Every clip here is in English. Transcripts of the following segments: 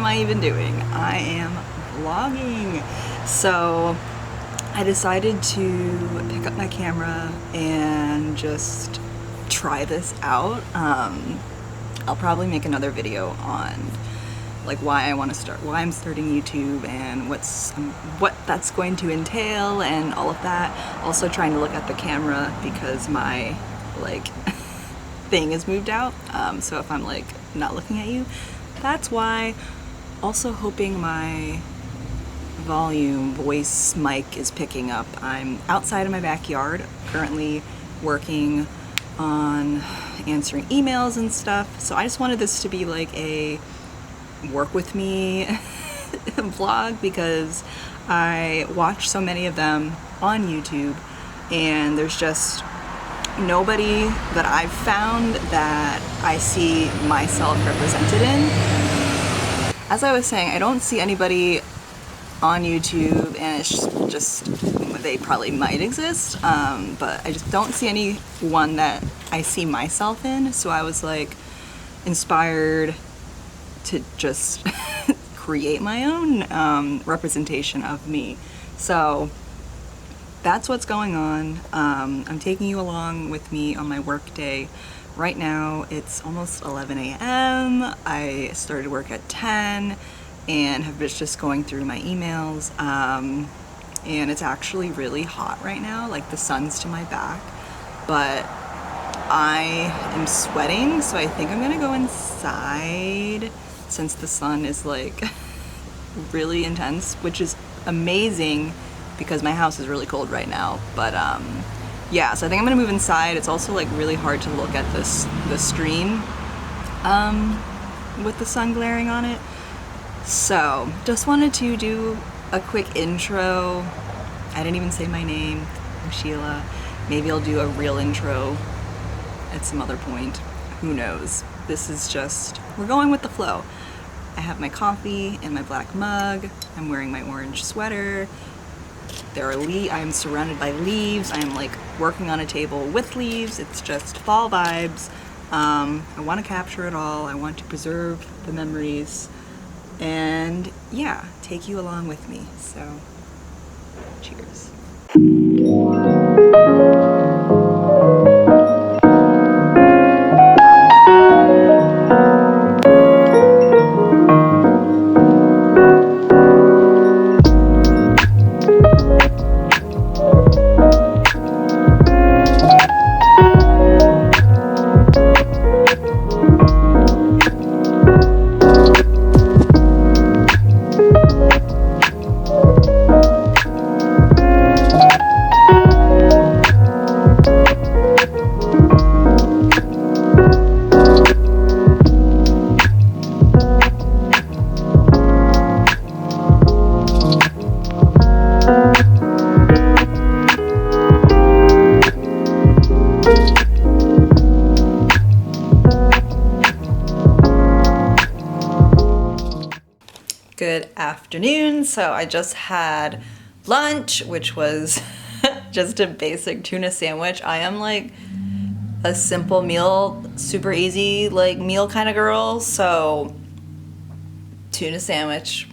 am I even doing? I am vlogging. So I decided to pick up my camera and just try this out. I'll probably make another video on like why I'm starting YouTube and what that's going to entail and all of that. Also trying to look at the camera because my like thing is moved out. So if I'm like not looking at you, that's why. Also hoping my voice mic is picking up. I'm outside of my backyard currently working on answering emails and stuff. So I just wanted this to be like a work with me vlog because I watch so many of them on YouTube and there's just nobody that I've found that I see myself represented in. As I was saying, I don't see anybody on YouTube, and it's just they probably might exist, but I just don't see anyone that I see myself in. So I was like inspired to just create my own representation of me. So that's what's going on. I'm taking you along with me on my work day. Right now it's almost 11 a.m. I started work at 10 and have been just going through my emails. And it's actually really hot right now, like the sun's to my back, but I am sweating, so I think I'm gonna go inside since the sun is like really intense, which is amazing because my house is really cold right now. But yeah, so I think I'm gonna move inside. It's also like really hard to look at the screen with the sun glaring on it. So just wanted to do a quick intro. I didn't even say my name. I'm Sheila. Maybe I'll do a real intro at some other point. Who knows? This is just, we're going with the flow. I have my coffee in my black mug. I'm wearing my orange sweater. I'm surrounded by leaves. I'm like working on a table with leaves. It's just fall vibes. I want to capture it all. I want to preserve the memories and yeah, take you along with me. So cheers. Good afternoon. So I just had lunch, which was just a basic tuna sandwich. I am like a simple meal, super easy like meal kind of girl. So tuna sandwich,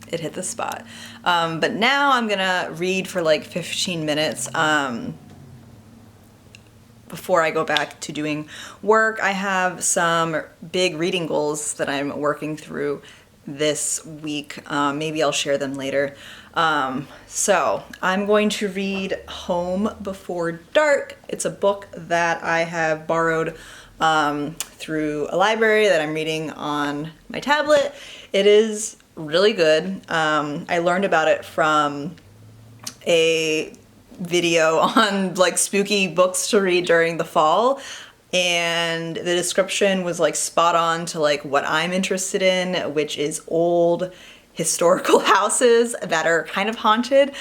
it hit the spot. But now I'm gonna read for like 15 minutes before I go back to doing work. I have some big reading goals that I'm working through this week. Maybe I'll share them later. So I'm going to read Home Before Dark. It's a book that I have borrowed through a library that I'm reading on my tablet. It is really good. I learned about it from a video on like spooky books to read during the fall. And the description was like spot on to like what I'm interested in, which is old historical houses that are kind of haunted.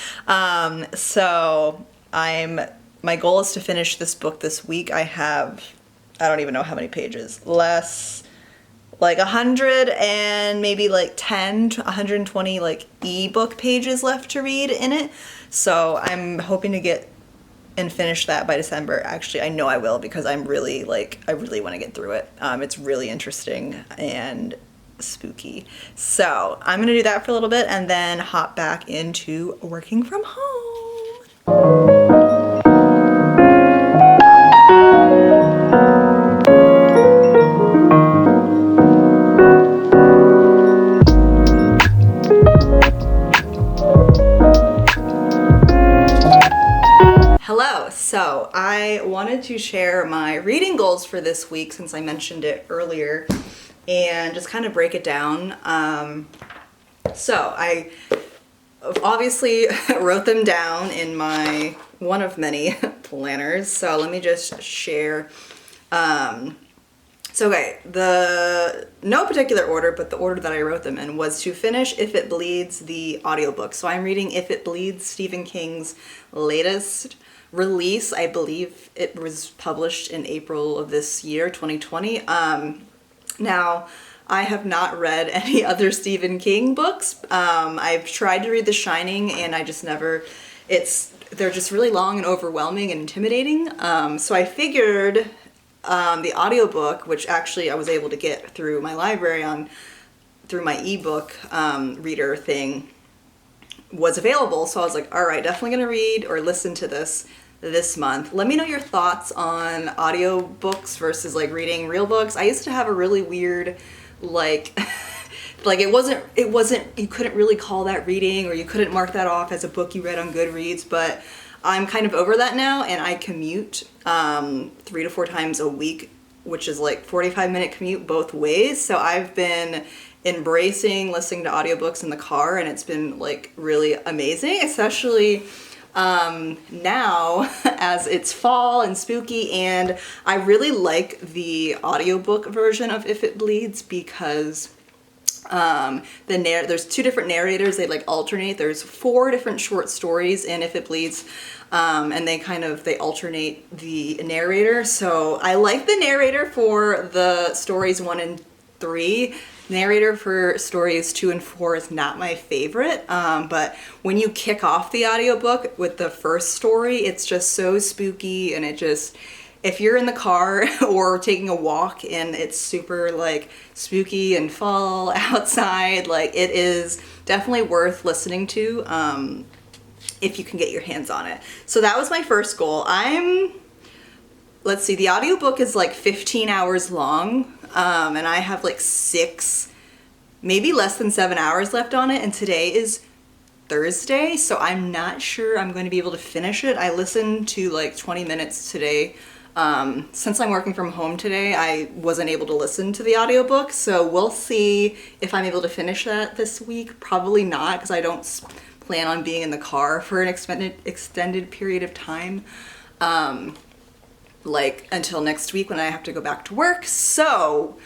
So my goal is to finish this book this week. I don't even know how many pages, like 100 and maybe like 10 to 120 like ebook pages left to read in it. So I'm hoping to get and finish that by December. Actually, I know I will because I really want to get through it. It's really interesting and spooky. So I'm gonna do that for a little bit and then hop back into working from home. Hello, so I wanted to share my reading goals for this week since I mentioned it earlier and just kind of break it down. So I obviously wrote them down in my one of many planners, so let me just share. So okay, no particular order, but the order that I wrote them in was to finish If It Bleeds, the audiobook. So I'm reading If It Bleeds, Stephen King's latest release. I believe it was published in April of this year, 2020. Now, I have not read any other Stephen King books. I've tried to read The Shining and I just never, they're just really long and overwhelming and intimidating. So I figured the audiobook, which actually I was able to get through my library through my ebook reader thing, was available. So I was like, all right, definitely gonna read or listen to this month. Let me know your thoughts on audiobooks versus like reading real books. I used to have a really weird, like it wasn't, you couldn't really call that reading or you couldn't mark that off as a book you read on Goodreads, but I'm kind of over that now and I commute 3 to 4 times a week, which is like 45-minute commute both ways. So I've been embracing listening to audiobooks in the car and it's been like really amazing, especially now as it's fall and spooky, and I really like the audiobook version of If It Bleeds because there's 2 different narrators. They like alternate. There's 4 different short stories in If It Bleeds, and they alternate the narrator. So I like the narrator for the stories 1 and 3. Narrator for stories 2 and 4 is not my favorite, but when you kick off the audiobook with the first story, it's just so spooky, and if you're in the car or taking a walk and it's super like spooky and fall outside, like it is definitely worth listening to if you can get your hands on it. So that was my first goal. Let's see, the audiobook is like 15 hours long, and I have like 6, maybe less than 7 hours left on it, and today is Thursday, so I'm not sure I'm going to be able to finish it. I listened to like 20 minutes today. Since I'm working from home today, I wasn't able to listen to the audiobook, so we'll see if I'm able to finish that this week. Probably not, because I don't plan on being in the car for an extended period of time. Like until next week when I have to go back to work. So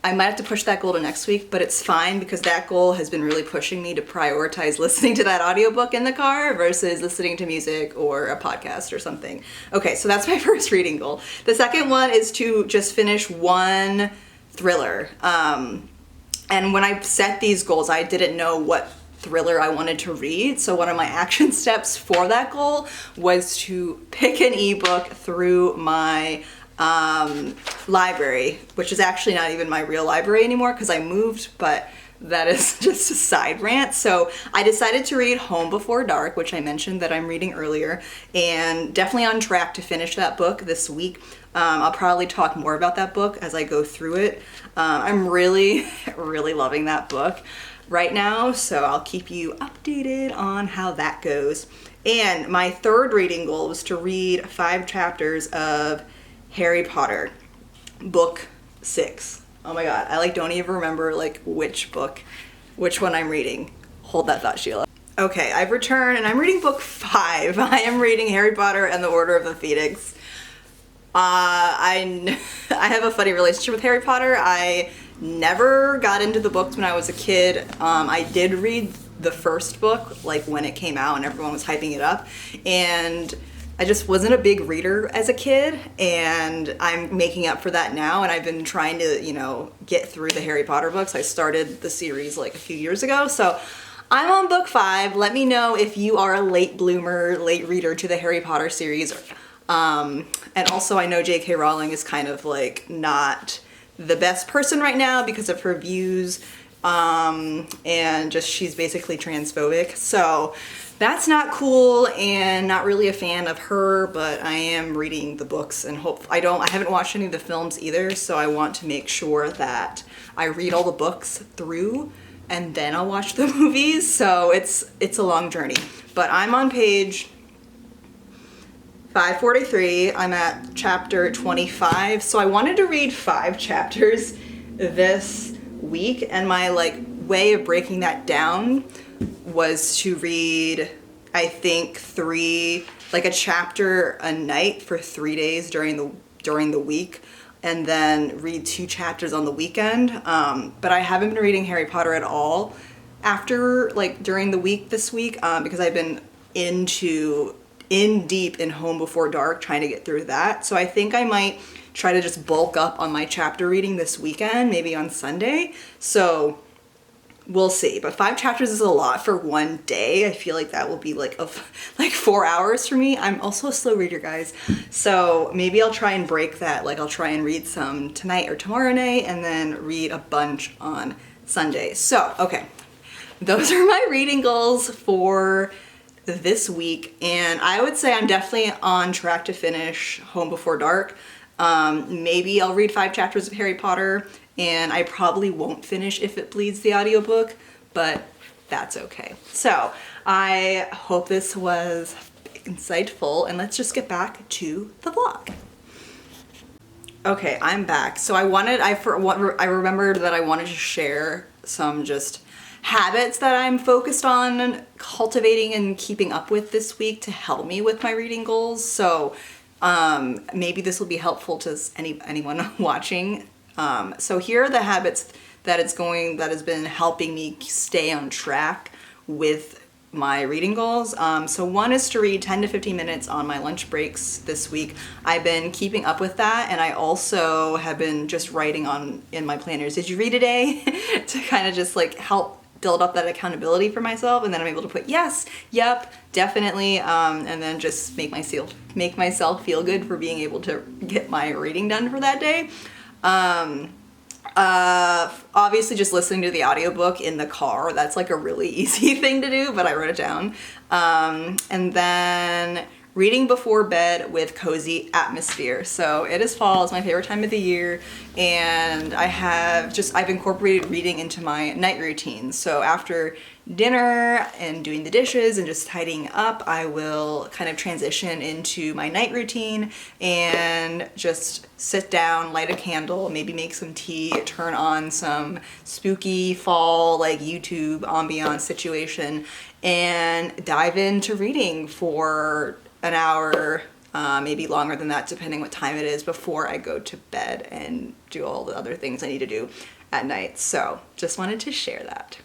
I might have to push that goal to next week, but it's fine because that goal has been really pushing me to prioritize listening to that audiobook in the car versus listening to music or a podcast or something. Okay, so that's my first reading goal. The second one is to just finish one thriller. And when I set these goals, I didn't know what thriller I wanted to read. So one of my action steps for that goal was to pick an ebook through my library, which is actually not even my real library anymore because I moved, but that is just a side rant. So I decided to read Home Before Dark, which I mentioned that I'm reading earlier, and definitely on track to finish that book this week. I'll probably talk more about that book as I go through it. I'm really, really loving that book right now, so I'll keep you updated on how that goes. And my third reading goal was to read 5 chapters of Harry Potter, book 6. Oh my god, I don't even remember which one I'm reading. Hold that thought, Sheila. Okay, I've returned and I'm reading book 5. I am reading Harry Potter and the Order of the Phoenix. I have a funny relationship with Harry Potter. I never got into the books when I was a kid. I did read the first book when it came out and everyone was hyping it up, and I just wasn't a big reader as a kid, and I'm making up for that now, and I've been trying to, get through the Harry Potter books. I started the series a few years ago, so I'm on book 5. Let me know if you are a late bloomer, late reader to the Harry Potter series. And also I know J.K. Rowling is kind of not the best person right now because of her views and just she's basically transphobic. So that's not cool, and not really a fan of her, but I am reading the books and I haven't watched any of the films either, so I want to make sure that I read all the books through and then I'll watch the movies. So it's a long journey, but I'm on page 543. I'm at chapter 25. So I wanted to read 5 chapters this week, and my way of breaking that down was to read, I think, a chapter a night for 3 days during the week, and then read 2 chapters on the weekend. But I haven't been reading Harry Potter at all during the week this week, because I've been in deep in Home Before Dark, trying to get through that. So I think I might try to just bulk up on my chapter reading this weekend, maybe on Sunday. So we'll see. But 5 chapters is a lot for one day. I feel like that will be like 4 hours for me. I'm also a slow reader, guys. So maybe I'll try and break that. I'll try and read some tonight or tomorrow night, and then read a bunch on Sunday. So, okay. Those are my reading goals for this week. And I would say I'm definitely on track to finish Home Before Dark. Maybe I'll read 5 chapters of Harry Potter, and I probably won't finish If It Bleeds, the audiobook, but that's okay. So I hope this was insightful, and let's just get back to the vlog. Okay, I'm back. So I remembered that I wanted to share some just habits that I'm focused on cultivating and keeping up with this week to help me with my reading goals. So maybe this will be helpful to anyone watching. So here are the habits that has been helping me stay on track with my reading goals. So one is to read 10 to 15 minutes on my lunch breaks this week. I've been keeping up with that, and I also have been just writing in my planners, did you read today? To kind of just help build up that accountability for myself, and then I'm able to put yes, yep, definitely, and then just make myself feel good for being able to get my reading done for that day. Obviously just listening to the audiobook in the car, that's a really easy thing to do, but I wrote it down. And then reading before bed with cozy atmosphere. So it is fall, it's my favorite time of the year, and I've incorporated reading into my night routine. So after dinner and doing the dishes and just tidying up, I will kind of transition into my night routine and just sit down, light a candle, maybe make some tea, turn on some spooky fall YouTube ambiance situation, and dive into reading for an hour, maybe longer than that, depending what time it is, before I go to bed and do all the other things I need to do at night. So just wanted to share that.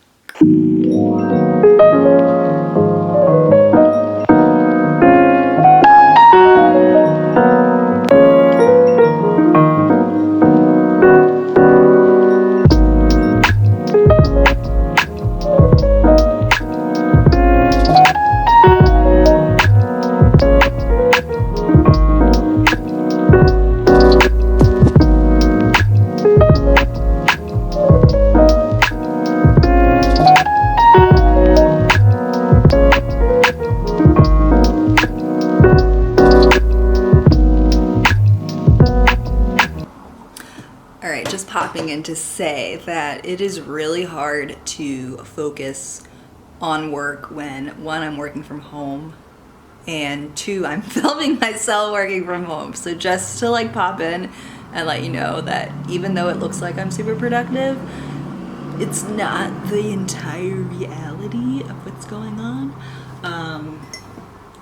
Popping in to say that it is really hard to focus on work when, 1, I'm working from home, and 2, I'm filming myself working from home. So just to pop in and let you know that even though it looks like I'm super productive, it's not the entire reality of what's going on.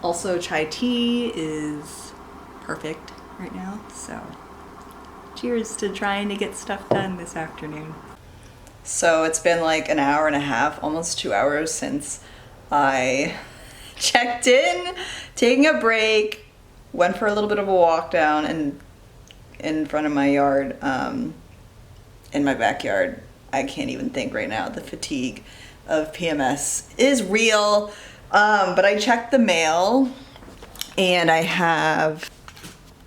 Also, chai tea is perfect right now, so cheers to trying to get stuff done this afternoon. So it's been an hour and a half, almost 2 hours since I checked in, taking a break, went for a little bit of a walk down and in front of my yard, in my backyard. I can't even think right now. The fatigue of PMS is real, but I checked the mail, and I have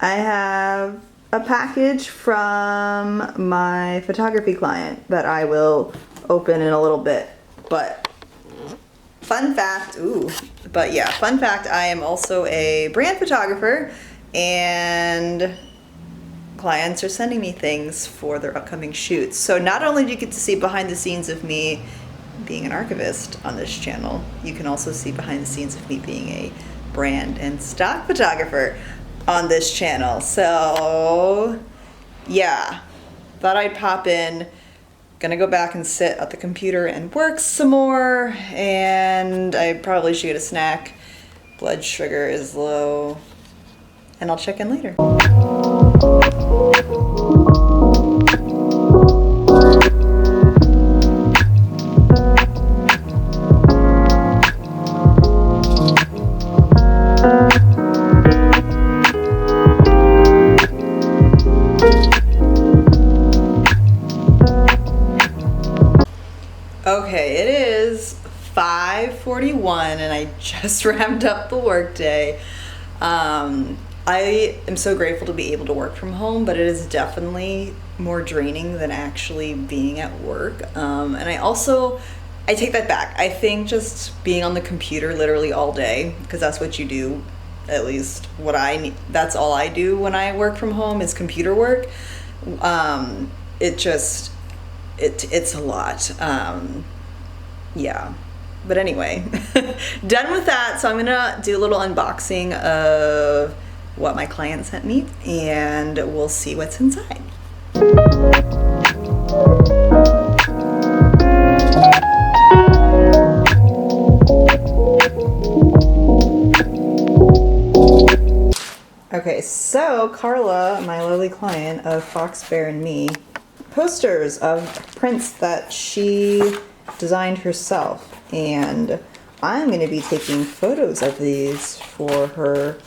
a package from my photography client that I will open in a little bit. But fun fact, fun fact, I am also a brand photographer, and clients are sending me things for their upcoming shoots. So not only do you get to see behind the scenes of me being an archivist on this channel, you can also see behind the scenes of me being a brand and stock photographer on this channel. So yeah, thought I'd pop in. Gonna go back and sit at the computer and work some more, and I probably should get a snack. Blood sugar is low, and I'll check in later. Okay, it is 5:41 and I just wrapped up the workday. I am so grateful to be able to work from home, but it is definitely more draining than actually being at work. And I take that back. I think just being on the computer literally all day, because that's what you do, at least what I need, that's all I do when I work from home is computer work. It's a lot. Yeah. But anyway, done with that. So I'm gonna do a little unboxing of what my client sent me, and we'll see what's inside. Okay, so Carla, my lovely client of Fox, Bear, and Me, posters of prints that she designed herself, and I'm going to be taking photos of these for her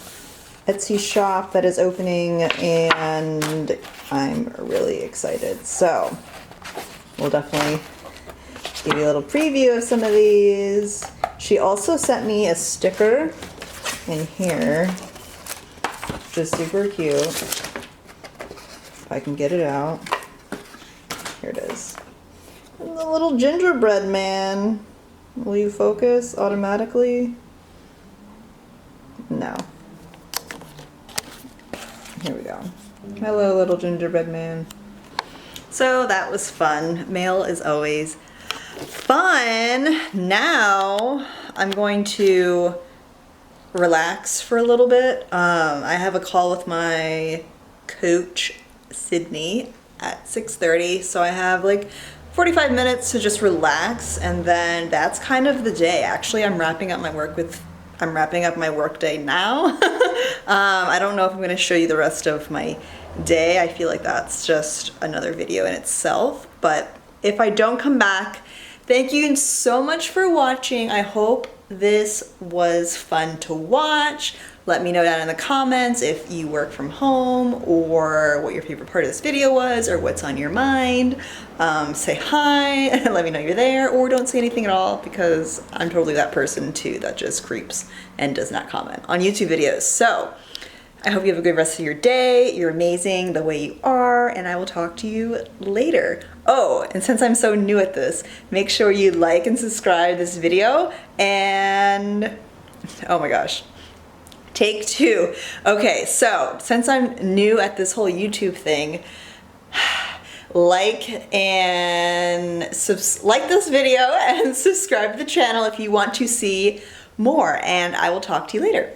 Etsy shop that is opening, and I'm really excited. So we'll definitely give you a little preview of some of these. She also sent me a sticker in here, which is super cute. If I can get it out. Here it is. And the little gingerbread man. Will you focus automatically? No. Here we go. Hello, little gingerbread man. So that was fun. Mail is always fun. Now I'm going to relax for a little bit. I have a call with my coach, Sydney, at 6:30, so I have like 45 minutes to just relax, and then that's kind of the day. Actually, I'm wrapping up my work day now. I don't know if I'm going to show you the rest of my day. I feel like that's just another video in itself, but if I don't come back, thank you so much for watching. I hope this was fun to watch. Let me know down in the comments if you work from home, or what your favorite part of this video was, or what's on your mind. Say hi and let me know you're there, or don't say anything at all, because I'm totally that person too that just creeps and does not comment on YouTube videos. So I hope you have a good rest of your day. You're amazing the way you are, and I will talk to you later. Oh, and since I'm so new at this, make sure you like and subscribe this video, and oh my gosh. Take two. Okay, so since I'm new at this whole YouTube thing, like this video and subscribe to the channel if you want to see more, and I will talk to you later.